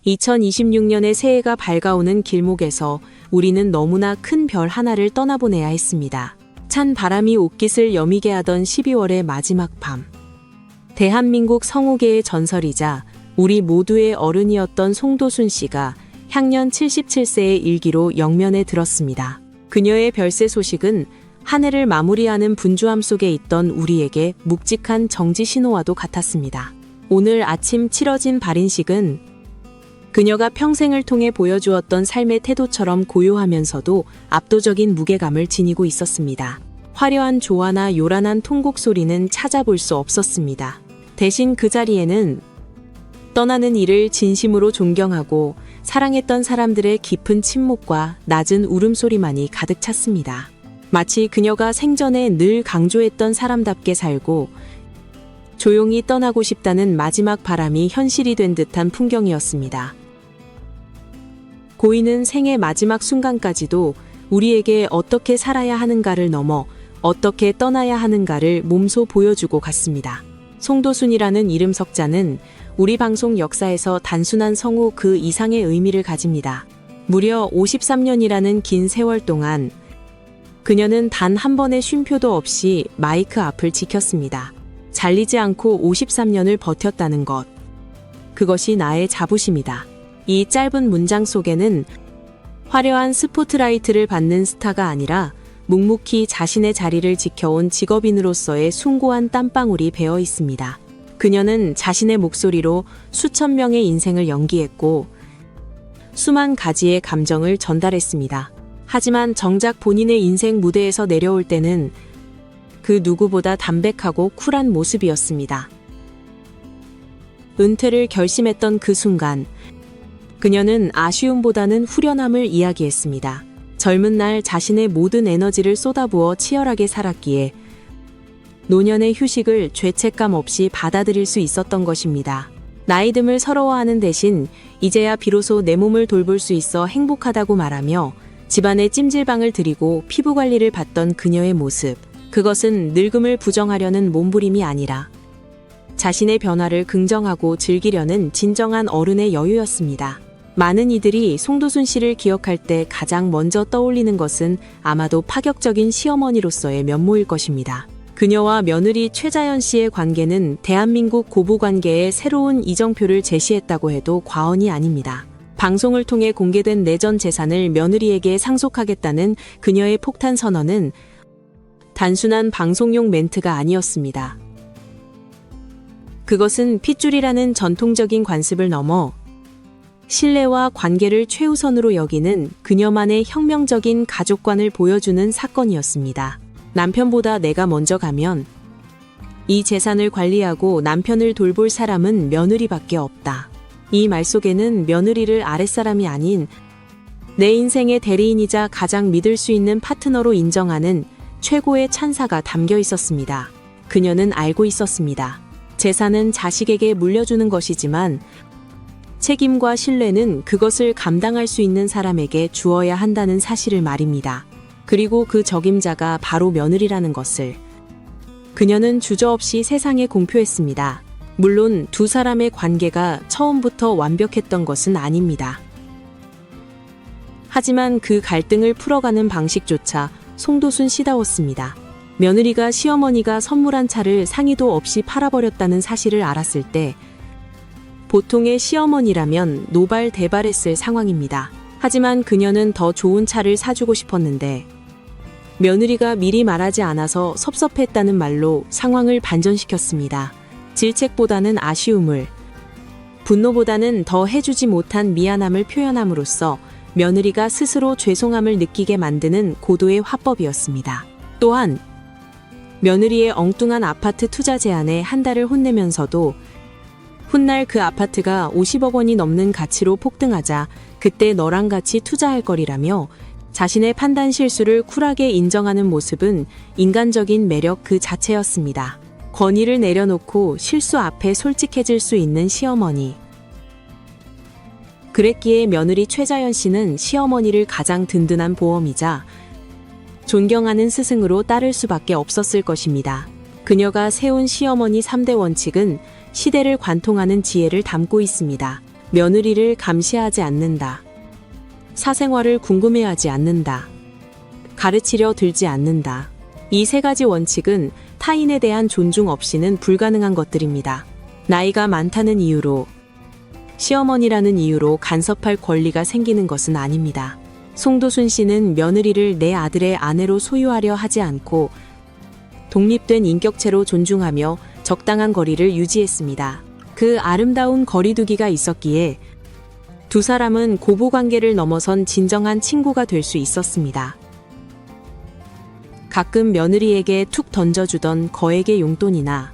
2026년의 새해가 밝아오는 길목에서 우리는 너무나 큰 별 하나를 떠나보내야 했습니다. 찬 바람이 옷깃을 여미게 하던 12월의 마지막 밤. 대한민국 성우계의 전설이자 우리 모두의 어른이었던 송도순 씨가 향년 77세의 일기로 영면에 들었습니다. 그녀의 별세 소식은 한 해를 마무리하는 분주함 속에 있던 우리에게 묵직한 정지 신호와도 같았습니다. 오늘 아침 치러진 발인식은 그녀가 평생을 통해 보여주었던 삶의 태도처럼 고요하면서도 압도적인 무게감을 지니고 있었습니다. 화려한 조화나 요란한 통곡 소리는 찾아볼 수 없었습니다. 대신 그 자리에는 떠나는 이를 진심으로 존경하고 사랑했던 사람들의 깊은 침묵과 낮은 울음소리만이 가득 찼습니다. 마치 그녀가 생전에 늘 강조했던 사람답게 살고 조용히 떠나고 싶다는 마지막 바람이 현실이 된 듯한 풍경이었습니다. 고인은 생의 마지막 순간까지도 우리에게 어떻게 살아야 하는가를 넘어 어떻게 떠나야 하는가를 몸소 보여주고 갔습니다. 송도순이라는 이름 석자는 우리 방송 역사에서 단순한 성우 그 이상의 의미를 가집니다. 무려 53년이라는 긴 세월 동안 그녀는 단 한 번의 쉼표도 없이 마이크 앞을 지켰습니다. 잘리지 않고 53년을 버텼다는 것. 그것이 나의 자부심이다. 이 짧은 문장 속에는 화려한 스포트라이트를 받는 스타가 아니라 묵묵히 자신의 자리를 지켜온 직업인으로서의 숭고한 땀방울이 배어 있습니다. 그녀는 자신의 목소리로 수천 명의 인생을 연기했고 수만 가지의 감정을 전달했습니다. 하지만 정작 본인의 인생 무대에서 내려올 때는 그 누구보다 담백하고 쿨한 모습이었습니다. 은퇴를 결심했던 그 순간, 그녀는 아쉬움보다는 후련함을 이야기했습니다. 젊은 날 자신의 모든 에너지를 쏟아부어 치열하게 살았기에 노년의 휴식을 죄책감 없이 받아들일 수 있었던 것입니다. 나이듦을 서러워하는 대신 이제야 비로소 내 몸을 돌볼 수 있어 행복하다고 말하며 집안에 찜질방을 들이고 피부 관리를 받던 그녀의 모습. 그것은 늙음을 부정하려는 몸부림이 아니라 자신의 변화를 긍정하고 즐기려는 진정한 어른의 여유였습니다. 많은 이들이 송도순 씨를 기억할 때 가장 먼저 떠올리는 것은 아마도 파격적인 시어머니로서의 면모일 것입니다. 그녀와 며느리 최자연 씨의 관계는 대한민국 고부관계의 새로운 이정표를 제시했다고 해도 과언이 아닙니다. 방송을 통해 공개된 내전 재산을 며느리에게 상속하겠다는 그녀의 폭탄 선언은 단순한 방송용 멘트가 아니었습니다. 그것은 핏줄이라는 전통적인 관습을 넘어 신뢰와 관계를 최우선으로 여기는 그녀만의 혁명적인 가족관을 보여주는 사건이었습니다. 남편보다 내가 먼저 가면 이 재산을 관리하고 남편을 돌볼 사람은 며느리밖에 없다. 이 말 속에는 며느리를 아랫사람이 아닌 내 인생의 대리인이자 가장 믿을 수 있는 파트너로 인정하는 최고의 찬사가 담겨 있었습니다. 그녀는 알고 있었습니다. 재산은 자식에게 물려주는 것이지만 책임과 신뢰는 그것을 감당할 수 있는 사람에게 주어야 한다는 사실을 말입니다. 그리고 그 적임자가 바로 며느리라는 것을 그녀는 주저없이 세상에 공표했습니다. 물론 두 사람의 관계가 처음부터 완벽했던 것은 아닙니다. 하지만 그 갈등을 풀어가는 방식조차 송도순 씨다웠습니다. 며느리가 시어머니가 선물한 차를 상의도 없이 팔아버렸다는 사실을 알았을 때 보통의 시어머니라면 노발대발했을 상황입니다. 하지만 그녀는 더 좋은 차를 사주고 싶었는데 며느리가 미리 말하지 않아서 섭섭했다는 말로 상황을 반전시켰습니다. 질책보다는 아쉬움을, 분노보다는 더 해주지 못한 미안함을 표현함으로써 며느리가 스스로 죄송함을 느끼게 만드는 고도의 화법이었습니다. 또한 며느리의 엉뚱한 아파트 투자 제안에 한 달을 혼내면서도 훗날 그 아파트가 50억 원이 넘는 가치로 폭등하자 그때 너랑 같이 투자할 거리라며 자신의 판단 실수를 쿨하게 인정하는 모습은 인간적인 매력 그 자체였습니다. 권위를 내려놓고 실수 앞에 솔직해질 수 있는 시어머니. 그랬기에 며느리 최자연 씨는 시어머니를 가장 든든한 보험이자 존경하는 스승으로 따를 수밖에 없었을 것입니다. 그녀가 세운 시어머니 3대 원칙은 시대를 관통하는 지혜를 담고 있습니다. 며느리를 감시하지 않는다. 사생활을 궁금해하지 않는다. 가르치려 들지 않는다. 이 세 가지 원칙은 타인에 대한 존중 없이는 불가능한 것들입니다. 나이가 많다는 이유로, 시어머니라는 이유로 간섭할 권리가 생기는 것은 아닙니다. 송도순 씨는 며느리를 내 아들의 아내로 소유하려 하지 않고 독립된 인격체로 존중하며 적당한 거리를 유지했습니다. 그 아름다운 거리두기가 있었기에 두 사람은 고부관계를 넘어선 진정한 친구가 될 수 있었습니다. 가끔 며느리에게 툭 던져주던 거액의 용돈이나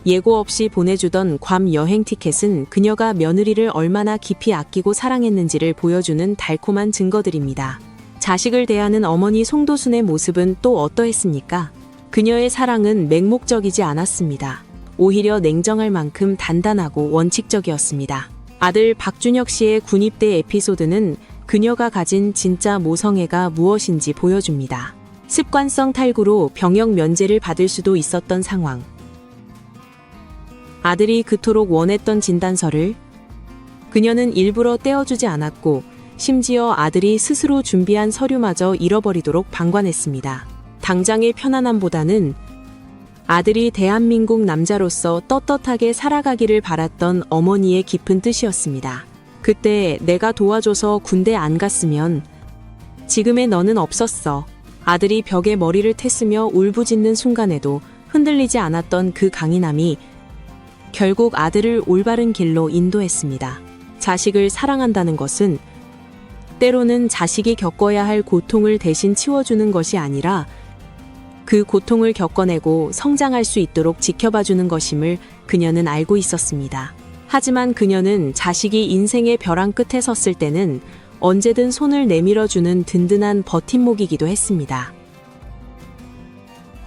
예고 없이 보내주던 괌 여행 티켓은 그녀가 며느리를 얼마나 깊이 아끼고 사랑했는지를 보여주는 달콤한 증거들입니다. 자식을 대하는 어머니 송도순의 모습은 또 어떠했습니까? 그녀의 사랑은 맹목적이지 않았습니다. 오히려 냉정할 만큼 단단하고 원칙적이었습니다. 아들 박준혁 씨의 군입대 에피소드는 그녀가 가진 진짜 모성애가 무엇인지 보여줍니다. 습관성 탈구로 병역 면제를 받을 수도 있었던 상황. 아들이 그토록 원했던 진단서를 그녀는 일부러 떼어주지 않았고 심지어 아들이 스스로 준비한 서류마저 잃어버리도록 방관했습니다. 당장의 편안함보다는 아들이 대한민국 남자로서 떳떳하게 살아가기를 바랐던 어머니의 깊은 뜻이었습니다. 그때 내가 도와줘서 군대 안 갔으면 지금의 너는 없었어. 아들이 벽에 머리를 텄으며 울부짖는 순간에도 흔들리지 않았던 그 강인함이 결국 아들을 올바른 길로 인도했습니다. 자식을 사랑한다는 것은 때로는 자식이 겪어야 할 고통을 대신 치워주는 것이 아니라 그 고통을 겪어내고 성장할 수 있도록 지켜봐주는 것임을 그녀는 알고 있었습니다. 하지만 그녀는 자식이 인생의 벼랑 끝에 섰을 때는 언제든 손을 내밀어주는 든든한 버팀목이기도 했습니다.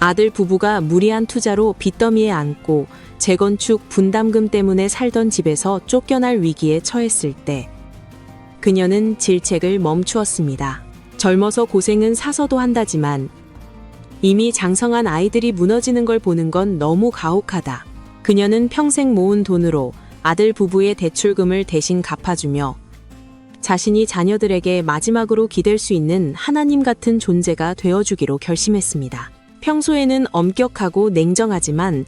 아들 부부가 무리한 투자로 빚더미에 앉고 재건축 분담금 때문에 살던 집에서 쫓겨날 위기에 처했을 때 그녀는 질책을 멈추었습니다. 젊어서 고생은 사서도 한다지만 이미 장성한 아이들이 무너지는 걸 보는 건 너무 가혹하다. 그녀는 평생 모은 돈으로 아들 부부의 대출금을 대신 갚아주며 자신이 자녀들에게 마지막으로 기댈 수 있는 하나님 같은 존재가 되어주기로 결심했습니다. 평소에는 엄격하고 냉정하지만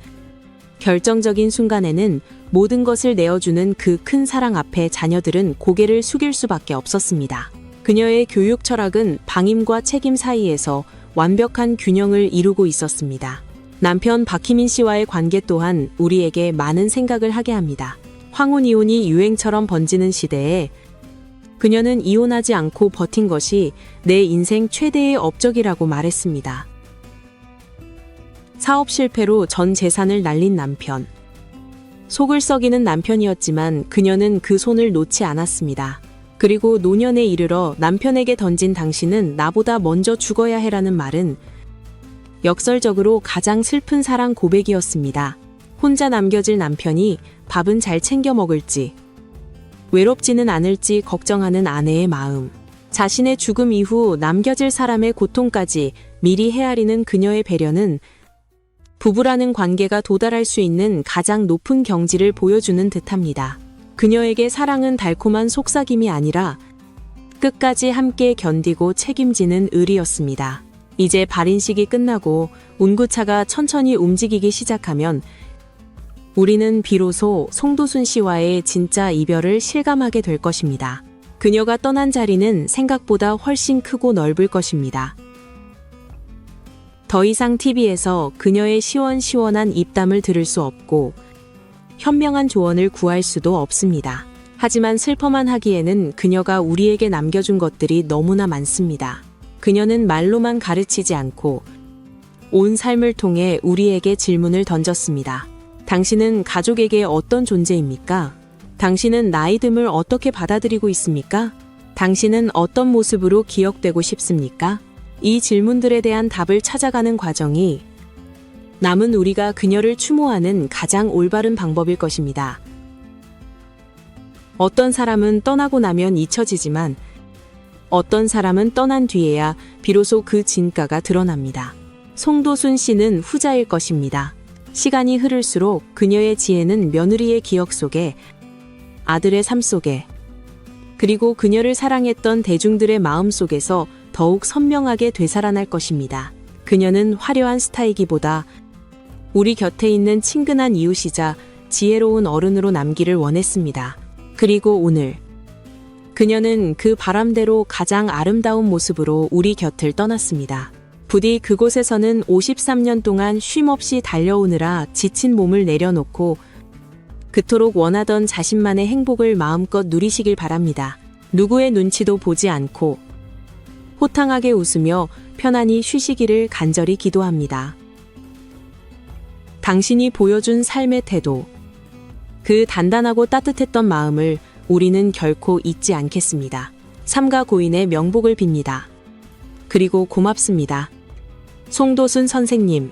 결정적인 순간에는 모든 것을 내어주는 그 큰 사랑 앞에 자녀들은 고개를 숙일 수밖에 없었습니다. 그녀의 교육 철학은 방임과 책임 사이에서 완벽한 균형을 이루고 있었습니다. 남편 박희민 씨와의 관계 또한 우리에게 많은 생각을 하게 합니다. 황혼 이혼이 유행처럼 번지는 시대에 그녀는 이혼하지 않고 버틴 것이 내 인생 최대의 업적이라고 말했습니다. 사업 실패로 전 재산을 날린 남편. 속을 썩이는 남편이었지만 그녀는 그 손을 놓지 않았습니다. 그리고 노년에 이르러 남편에게 던진 당신은 나보다 먼저 죽어야 해라는 말은 역설적으로 가장 슬픈 사랑 고백이었습니다. 혼자 남겨질 남편이 밥은 잘 챙겨 먹을지, 외롭지는 않을지 걱정하는 아내의 마음. 자신의 죽음 이후 남겨질 사람의 고통까지 미리 헤아리는 그녀의 배려는 부부라는 관계가 도달할 수 있는 가장 높은 경지를 보여주는 듯합니다. 그녀에게 사랑은 달콤한 속삭임이 아니라 끝까지 함께 견디고 책임지는 의리였습니다. 이제 발인식이 끝나고 운구차가 천천히 움직이기 시작하면 우리는 비로소 송도순 씨와의 진짜 이별을 실감하게 될 것입니다. 그녀가 떠난 자리는 생각보다 훨씬 크고 넓을 것입니다. 더 이상 TV에서 그녀의 시원시원한 입담을 들을 수 없고 현명한 조언을 구할 수도 없습니다. 하지만 슬퍼만 하기에는 그녀가 우리에게 남겨준 것들이 너무나 많습니다. 그녀는 말로만 가르치지 않고 온 삶을 통해 우리에게 질문을 던졌습니다. 당신은 가족에게 어떤 존재입니까? 당신은 나이 듦을 어떻게 받아들이고 있습니까? 당신은 어떤 모습으로 기억되고 싶습니까? 이 질문들에 대한 답을 찾아가는 과정이 남은 우리가 그녀를 추모하는 가장 올바른 방법일 것입니다. 어떤 사람은 떠나고 나면 잊혀지지만 어떤 사람은 떠난 뒤에야 비로소 그 진가가 드러납니다. 송도순 씨는 후자일 것입니다. 시간이 흐를수록 그녀의 지혜는 며느리의 기억 속에 아들의 삶 속에, 그리고 그녀를 사랑했던 대중들의 마음 속에서 더욱 선명하게 되살아날 것입니다. 그녀는 화려한 스타이기보다 우리 곁에 있는 친근한 이웃이자 지혜로운 어른으로 남기를 원했습니다. 그리고 오늘 그녀는 그 바람대로 가장 아름다운 모습으로 우리 곁을 떠났습니다. 부디 그곳에서는 53년 동안 쉼없이 달려오느라 지친 몸을 내려놓고 그토록 원하던 자신만의 행복을 마음껏 누리시길 바랍니다. 누구의 눈치도 보지 않고 호탕하게 웃으며 편안히 쉬시기를 간절히 기도합니다. 당신이 보여준 삶의 태도, 그 단단하고 따뜻했던 마음을 우리는 결코 잊지 않겠습니다. 삼가 고인의 명복을 빕니다. 그리고 고맙습니다. 송도순 선생님.